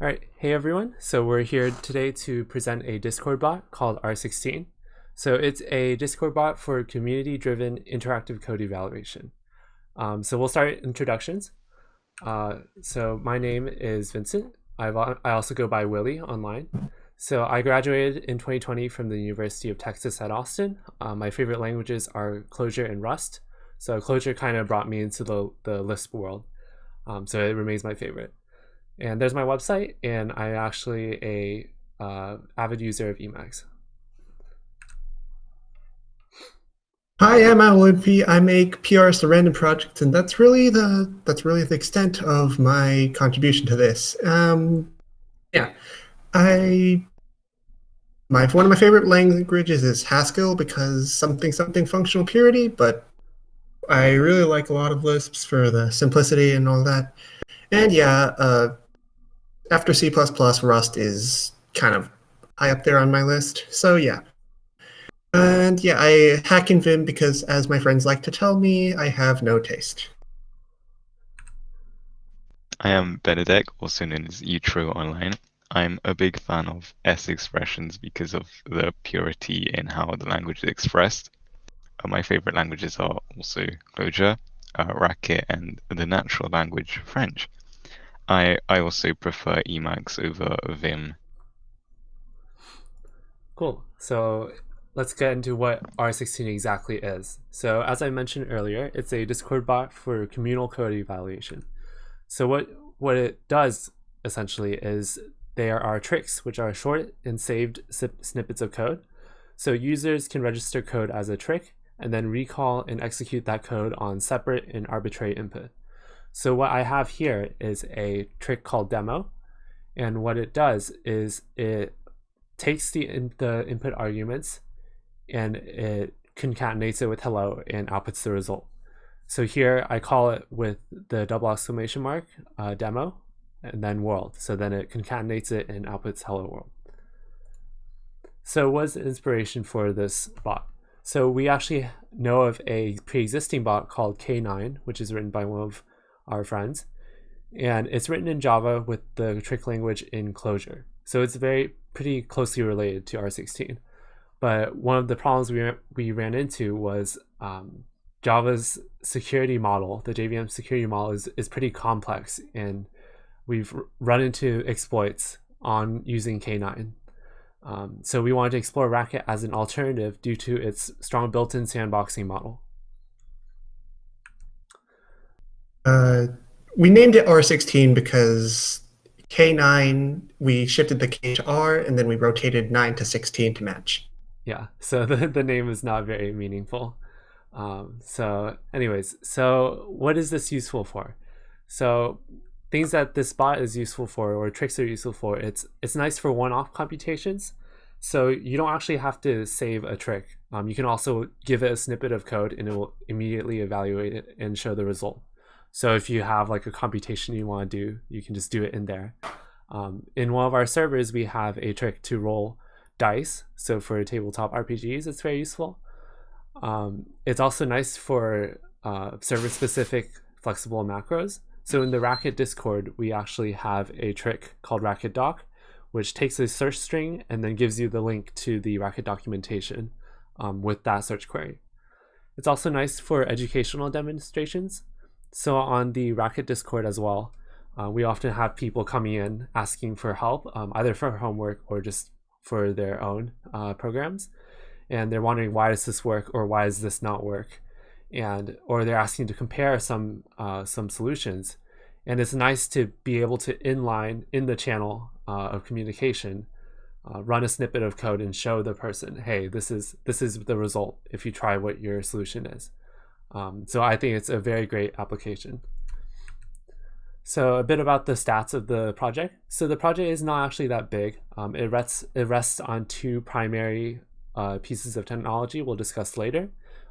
All right, hey everyone. So we're here today to present a Discord bot called R16. So it's a Discord bot for community-driven interactive code evaluation. So we'll start introductions. So my name is Vincent. I also go by Willie online. So I graduated in 2020 from the University of Texas at Austin. My favorite languages are Clojure and Rust. So Clojure kind of brought me into the Lisp world. So it remains my favorite. And there's my website, and I'm actually a avid user of Emacs. Hi, I'm Olympia. I make PRs to random projects, and that's really the extent of my contribution to this. Yeah, one of my favorite languages is Haskell because something functional purity, but I really like a lot of Lisps for the simplicity and all that. And after C++, Rust is kind of high up there on my list. So yeah. And I hack in Vim because, as my friends like to tell me, I have no taste. I am Benedek, also known as Utro online. I'm a big fan of S expressions because of the purity in how the language is expressed. My favorite languages are also Clojure, Racket, and the natural language French. I also prefer Emacs over Vim. Cool. So let's get into what R16 exactly is. So as I mentioned earlier, it's a Discord bot for communal code evaluation. So what it does essentially is there are tricks, which are short and saved snippets of code. So users can register code as a trick and then recall and execute that code on separate and arbitrary input. So what I have here is a trick called demo. And what it does is it takes the input arguments and it concatenates it with hello and outputs the result. So here I call it with the double exclamation mark, demo, and then world. So then it concatenates it and outputs hello world. So what's the inspiration for this bot? So we actually know of a pre-existing bot called K9, which is written by one of our friends. And it's written in Java with the trick language in Clojure. So it's pretty closely related to R16. But one of the problems we ran into was Java's security model, the JVM security model is pretty complex, and we've run into exploits on using K9. So we wanted to explore Racket as an alternative due to its strong built-in sandboxing model. We named it R16 because K9, we shifted the K to R, and then we rotated 9 to 16 to match. Yeah, so the name is not very meaningful. So anyways, so what is this useful for? So things that this bot is useful for, or tricks are useful for, it's nice for one-off computations. So you don't actually have to save a trick. You can also give it a snippet of code and it will immediately evaluate it and show the result. So if you have like a computation you want to do, you can just do it in there. In one of our servers, we have a trick to roll dice. So for tabletop RPGs, it's very useful. It's also nice for server-specific flexible macros. So in the Racket Discord, we actually have a trick called Racket Doc, which takes a search string and then gives you the link to the Racket documentation with that search query. It's also nice for educational demonstrations. So on the Racket Discord as well, we often have people coming in asking for help, either for homework or just for their own programs. And they're wondering, why does this work or why does this not work? Or they're asking to compare some solutions. And it's nice to be able to inline in the channel of communication, run a snippet of code and show the person, hey, this is the result if you try what your solution is. So I think it's a very great application. So a bit about the stats of the project. So the project is not actually that big. It rests on two primary pieces of technology we'll discuss later.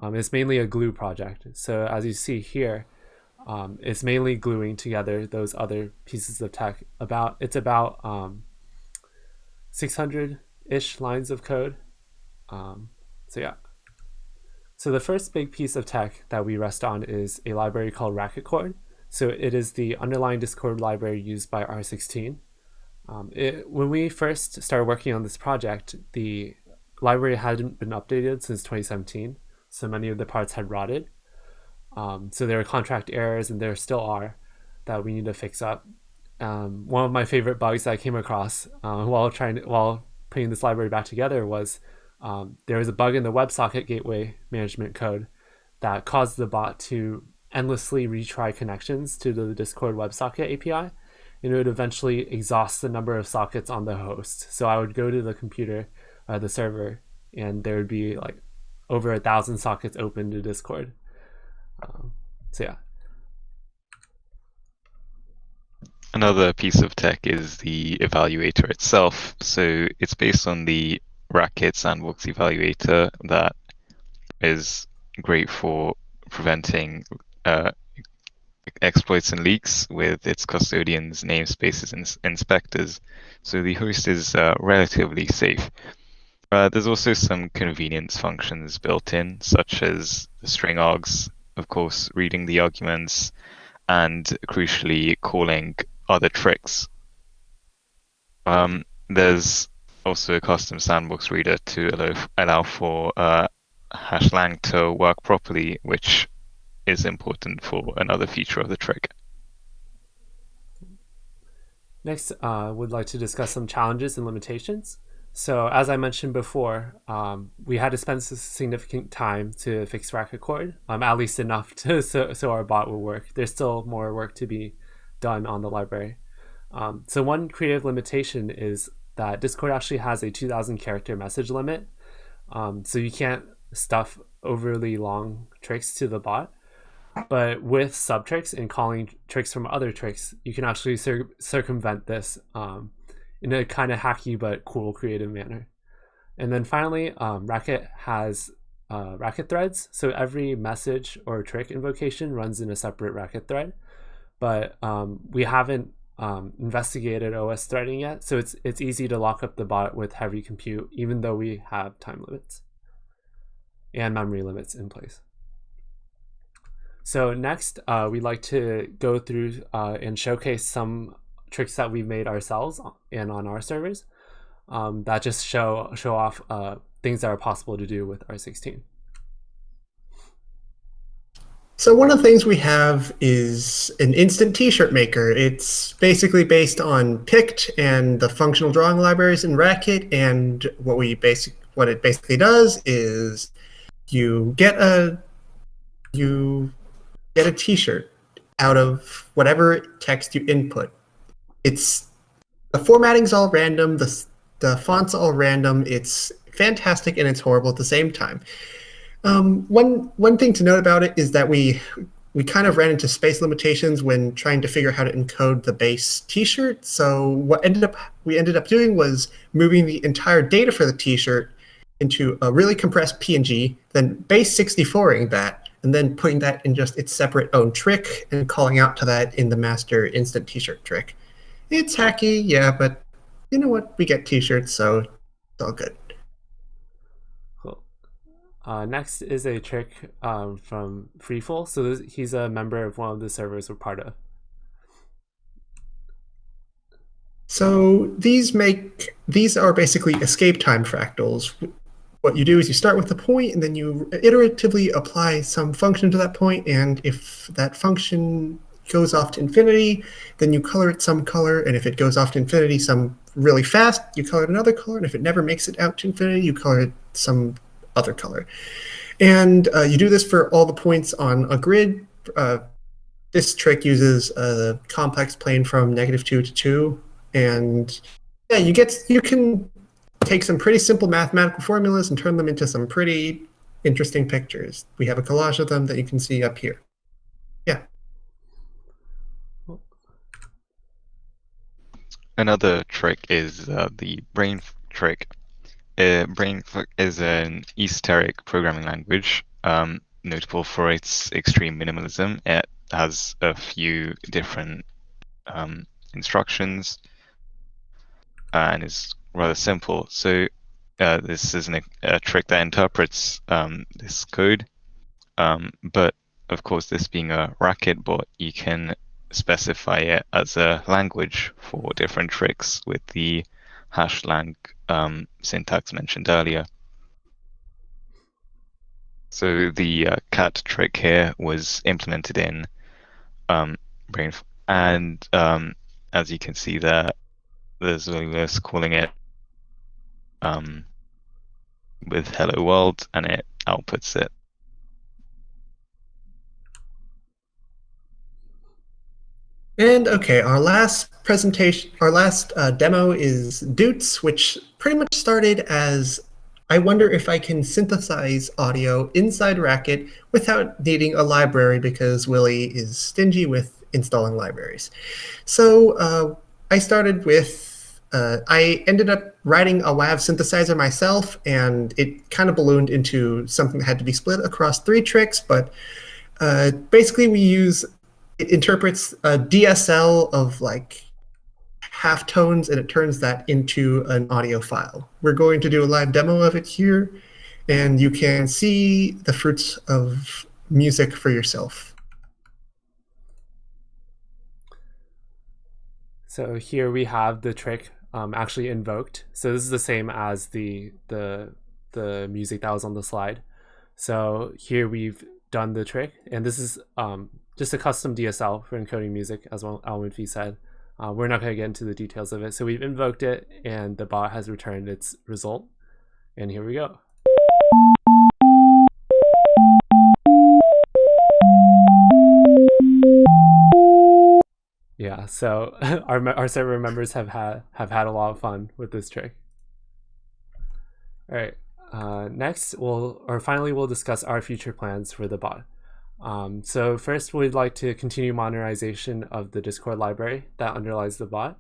It's mainly a glue project. So as you see here, it's mainly gluing together those other pieces of tech. It's about 600-ish lines of code. So yeah. So the first big piece of tech that we rest on is a library called Racket Chord. So it is the underlying Discord library used by R16. When we first started working on this project, the library hadn't been updated since 2017, so many of the parts had rotted. So there were contract errors, and there still are, that we need to fix up. One of my favorite bugs that I came across while putting this library back together was there was a bug in the WebSocket gateway management code that caused the bot to endlessly retry connections to the Discord WebSocket API, and it would eventually exhaust the number of sockets on the host. So I would go to the computer, the server, and there would be like over 1,000 sockets open to Discord. So yeah. Another piece of tech is the evaluator itself. So it's based on the Racket Sandbox evaluator that is great for preventing exploits and leaks with its custodians, namespaces, and inspectors. So the host is relatively safe. There's also some convenience functions built in, such as the string args, of course, reading the arguments, and crucially calling other tricks. There's also a custom sandbox reader to allow for #lang to work properly, which is important for another feature of the trick. Next, would like to discuss some challenges and limitations. So as I mentioned before, we had to spend significant time to fix racket chord, at least enough so our bot will work. There's still more work to be done on the library. So one creative limitation is that Discord actually has a 2,000 character message limit. So you can't stuff overly long tricks to the bot. But with sub tricks and calling tricks from other tricks, you can actually circumvent this in a kind of hacky but cool creative manner. And then finally, Racket has Racket threads. So every message or trick invocation runs in a separate Racket thread. But we haven't investigated OS threading yet, so it's easy to lock up the bot with heavy compute, even though we have time limits and memory limits in place. So next, we'd like to go through and showcase some tricks that we've made ourselves and on our servers that just show off things that are possible to do with R16. So one of the things we have is an instant t-shirt maker. It's basically based on Pict and the functional drawing libraries in Racket, and what it basically does is you get a t-shirt out of whatever text you input. The formatting's all random, the font's all random. It's fantastic and it's horrible at the same time. One thing to note about it is that we kind of ran into space limitations when trying to figure out how to encode the base t-shirt. So what we ended up doing was moving the entire data for the t-shirt into a really compressed PNG, then base 64ing that, and then putting that in just its separate own trick and calling out to that in the master instant t-shirt trick. It's hacky, yeah, but you know what? We get t-shirts, so it's all good. Cool. Next is a trick from Freeful. So he's a member of one of the servers we're part of. So these are basically escape time fractals. What you do is you start with a point, and then you iteratively apply some function to that point, and if that function goes off to infinity, then you color it some color, and if it goes off to infinity some really fast, you color it another color, and if it never makes it out to infinity, you color it some other color. And you do this for all the points on a grid. This trick uses a complex plane from -2 to 2, and yeah, you can take some pretty simple mathematical formulas and turn them into some pretty interesting pictures. We have a collage of them that you can see up here. Yeah. Another trick is the brain trick. Brain is an esoteric programming language, notable for its extreme minimalism. It has a few different instructions and is rather simple. So this is a trick that interprets this code, but of course, this being a Racket bot, you can specify it as a language for different tricks with the #lang syntax mentioned earlier. So the cat trick here was implemented in Brain, and as you can see there, there's Lewis calling it with hello world, and it outputs it. And okay, our last presentation, our last demo is Doots, which pretty much started as, I wonder if I can synthesize audio inside Racket without needing a library because Willie is stingy with installing libraries. So I started with, I ended up writing a WAV synthesizer myself, and it kind of ballooned into something that had to be split across 3 tricks, but basically we use, it interprets a DSL of like half tones, and it turns that into an audio file. We're going to do a live demo of it here, and you can see the fruits of music for yourself. So here we have the trick actually invoked. So this is the same as the music that was on the slide. So here we've done the trick, and this is just a custom DSL for encoding music, as well Winfy said. We're not going to get into the details of it. So we've invoked it, and the bot has returned its result. And here we go. Yeah, so our server members have had a lot of fun with this trick. All right, next finally we'll discuss our future plans for the bot. So first, we'd like to continue modernization of the Discord library that underlies the bot,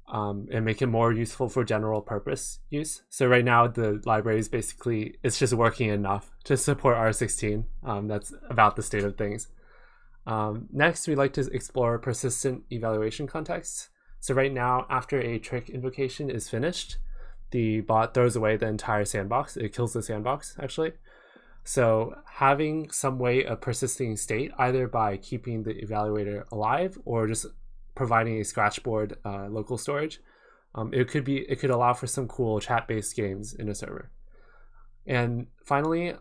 and make it more useful for general purpose use. So right now, the library is basically, it's just working enough to support R16. That's about the state of things. Next, we'd like to explore persistent evaluation contexts. So right now, after a trick invocation is finished, the bot throws away the entire sandbox. It kills the sandbox, actually. So having some way of persisting state, either by keeping the evaluator alive or just providing a scratchboard local storage, it could allow for some cool chat-based games in a server. And finally,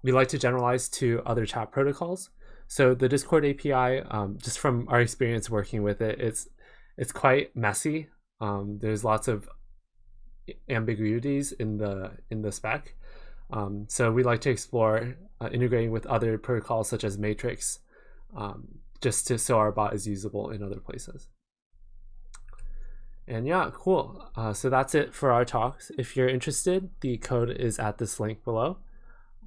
we like to generalize to other chat protocols. So the Discord API, just from our experience working with it, it's quite messy. There's lots of ambiguities in the spec. So we like to explore integrating with other protocols such as Matrix, just so our bot is usable in other places. And yeah, cool. So that's it for our talks. If you're interested, the code is at this link below.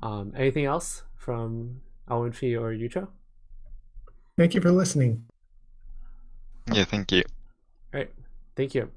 Anything else from Winfy or Yucho? Thank you for listening. Yeah, thank you. All right, thank you.